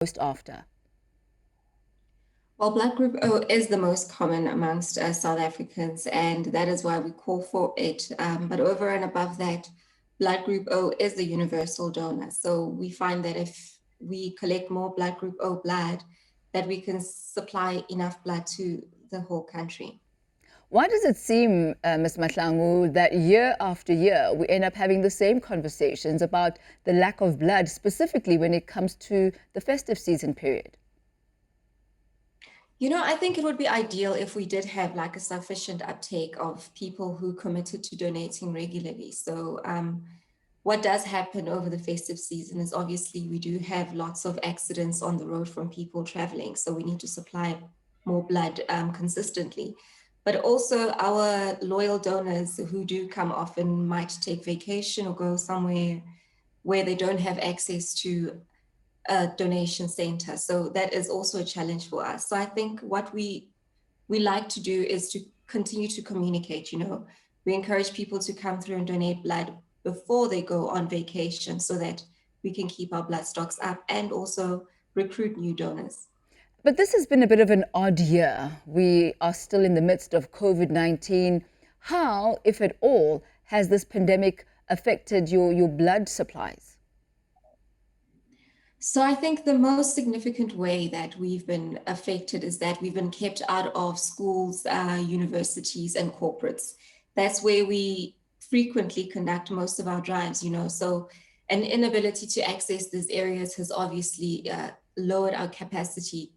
most after? Well, blood group O is the most common amongst South Africans, and that is why we call for it. But over and above that, blood group O is the universal donor. So we find that if we collect more blood group O blood, that we can supply enough blood to the whole country. Why does it seem, Ms. Mahlangu, that year after year we end up having the same conversations about the lack of blood, specifically when it comes to the festive season period? I think it would be ideal if we did have like a sufficient uptake of people who committed to donating regularly. So what does happen over the festive season is obviously we do have lots of accidents on the road from people traveling. So we need to supply more blood consistently. But also our loyal donors who do come often might take vacation or go somewhere where they don't have access to a donation center. So that is also a challenge for us. So I think what we like to do is to continue to communicate. We encourage people to come through and donate blood before they go on vacation so that we can keep our blood stocks up and also recruit new donors. But this has been a bit of an odd year. We are still in the midst of COVID-19. How, if at all, has this pandemic affected your blood supplies? So I think the most significant way that we've been affected is that we've been kept out of schools, universities, and corporates. That's where we frequently conduct most of our drives. So an inability to access these areas has obviously lowered our capacity.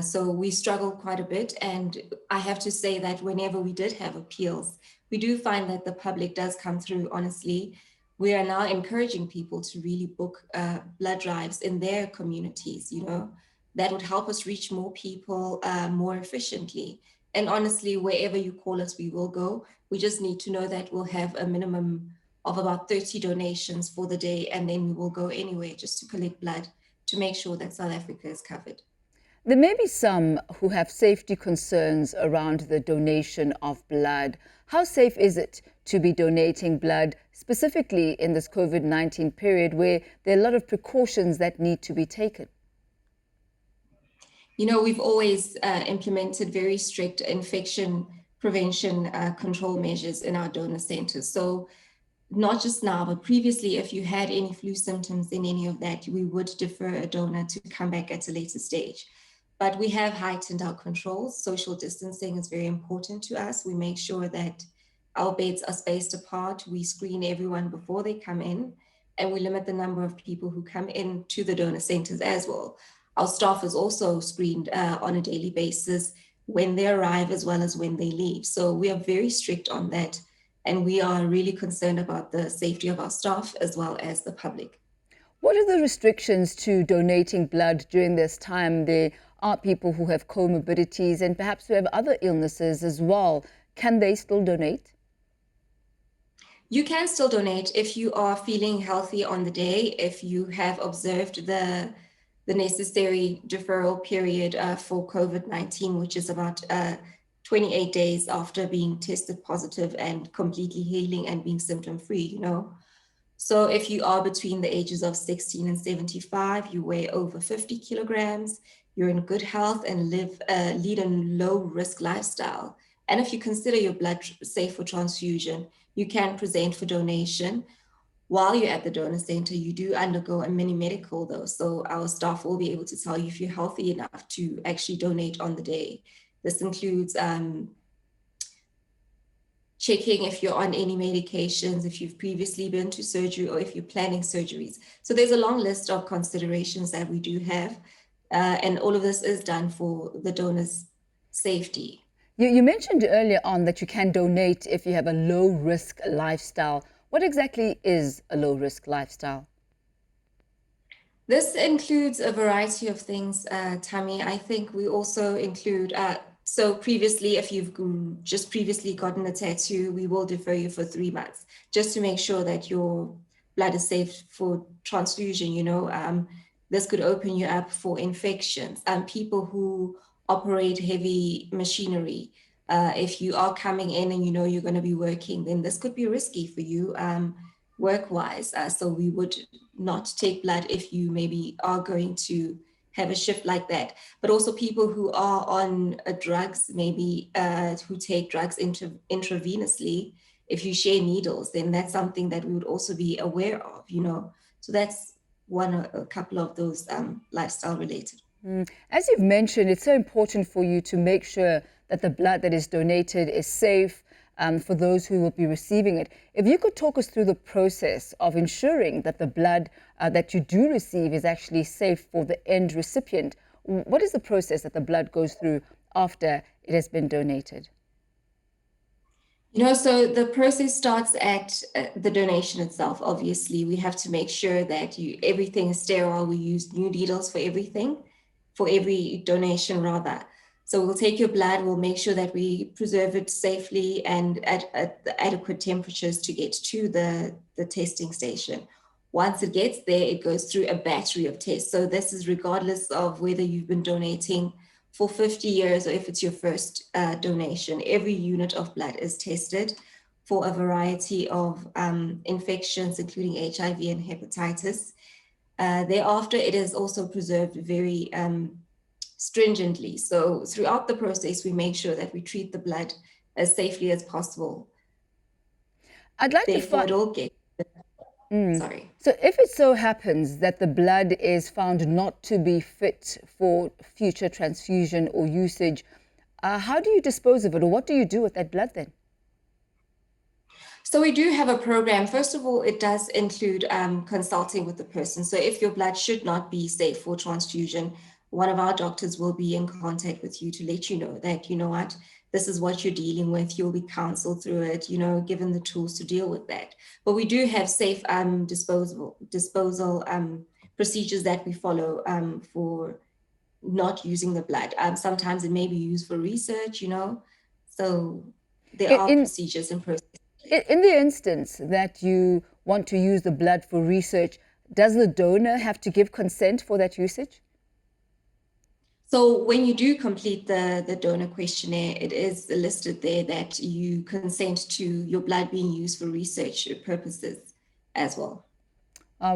So we struggled quite a bit. And I have to say that whenever we did have appeals, we do find that the public does come through, honestly. We are now encouraging people to really book blood drives in their communities. That would help us reach more people more efficiently. And honestly, wherever you call us, we will go. We just need to know that we'll have a minimum of about 30 donations for the day, and then we will go anywhere just to collect blood to make sure that South Africa is covered. There may be some who have safety concerns around the donation of blood. How safe is it to be donating blood, specifically in this COVID-19 period where there are a lot of precautions that need to be taken? We've always implemented very strict infection prevention control measures in our donor centers. So not just now, but previously, if you had any flu symptoms in any of that, we would defer a donor to come back at a later stage. But we have heightened our controls. Social distancing is very important to us. We make sure that our beds are spaced apart. We screen everyone before they come in, and we limit the number of people who come in to the donor centers as well. Our staff is also screened on a daily basis when they arrive as well as when they leave. So we are very strict on that. And we are really concerned about the safety of our staff as well as the public. What are the restrictions to donating blood during this time? There are people who have comorbidities and perhaps who have other illnesses as well. Can they still donate? You can still donate if you are feeling healthy on the day, if you have observed the necessary deferral period for COVID-19, which is about 28 days after being tested positive and completely healing and being symptom-free. So if you are between the ages of 16 and 75, you weigh over 50 kilograms, you're in good health and lead a low-risk lifestyle. And if you consider your blood safe for transfusion, you can present for donation. While you're at the donor center, you do undergo a mini medical though. So our staff will be able to tell you if you're healthy enough to actually donate on the day. This includes checking if you're on any medications, if you've previously been to surgery, or if you're planning surgeries. So there's a long list of considerations that we do have. And all of this is done for the donor's safety. You mentioned earlier on that you can donate if you have a low-risk lifestyle. What exactly is a low-risk lifestyle? This includes a variety of things, Tammy. I think we also include, so previously, if you've just previously gotten a tattoo, we will defer you for 3 months, just to make sure that your blood is safe for transfusion. This could open you up for infections. People who operate heavy machinery, if you are coming in and you're going to be working, then this could be risky for you. work-wise. So we would not take blood if you maybe are going to have a shift like that. But also people who are on drugs, maybe who take drugs intravenously, if you share needles, then that's something that we would also be aware of, you know. So that's a couple of those lifestyle related. As you've mentioned, it's so important for you to make sure that the blood that is donated is safe for those who will be receiving it. If you could talk us through the process of ensuring that the blood that you do receive is actually safe for the end recipient. What is the process that the blood goes through after it has been donated? You know, so the process starts at the donation itself. Obviously, we have to make sure that everything is sterile. We use new needles for everything, for every donation rather. So we'll take your blood, we'll make sure that we preserve it safely and at the adequate temperatures to get to the testing station. Once it gets there, it goes through a battery of tests. So this is regardless of whether you've been donating for 50 years or if it's your first donation. Every unit of blood is tested for a variety of infections, including HIV and hepatitis. Thereafter, it is also preserved very stringently. So throughout the process, we make sure that we treat the blood as safely as possible. I'd like Therefore, to it all gets. Sorry. So if it so happens that the blood is found not to be fit for future transfusion or usage, how do you dispose of it, or what do you do with that blood then? So we do have a program. First of all, it does include consulting with the person. So if your blood should not be safe for transfusion, one of our doctors will be in contact with you to let you know that, you know what, this is what you're dealing with. You'll be counseled through it, you know, given the tools to deal with that. But we do have safe disposal procedures that we follow for not using the blood. Sometimes it may be used for research, you know, so there are procedures and processes. In the instance that you want to use the blood for research, does the donor have to give consent for that usage? So when you do complete the donor questionnaire, it is listed there that you consent to your blood being used for research purposes as well.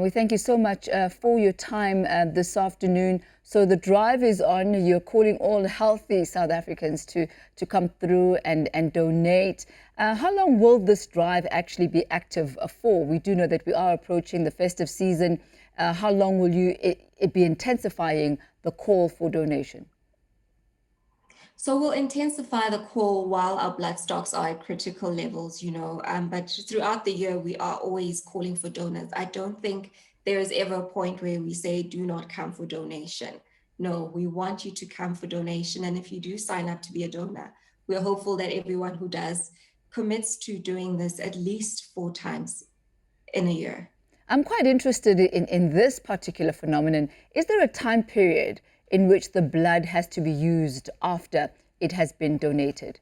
We thank you so much for your time this afternoon. So the drive is on. You're calling all healthy South Africans to come through and donate. How long will this drive actually be active for? We do know that we are approaching the festive season. How long will it be intensifying the call for donation? So we'll intensify the call while our blood stocks are at critical levels, you know, but throughout the year, we are always calling for donors. I don't think there is ever a point where we say, do not come for donation. No, we want you to come for donation. And if you do sign up to be a donor, we're hopeful that everyone who does commits to doing this at least 4 times in a year. I'm quite interested in this particular phenomenon. Is there a time period in which the blood has to be used after it has been donated?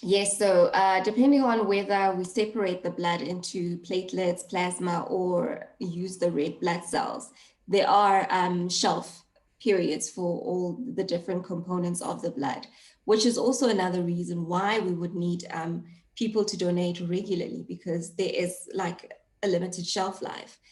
Yes, so depending on whether we separate the blood into platelets, plasma, or use the red blood cells, there are shelf periods for all the different components of the blood, which is also another reason why we would need people to donate regularly, because there is like a limited shelf life.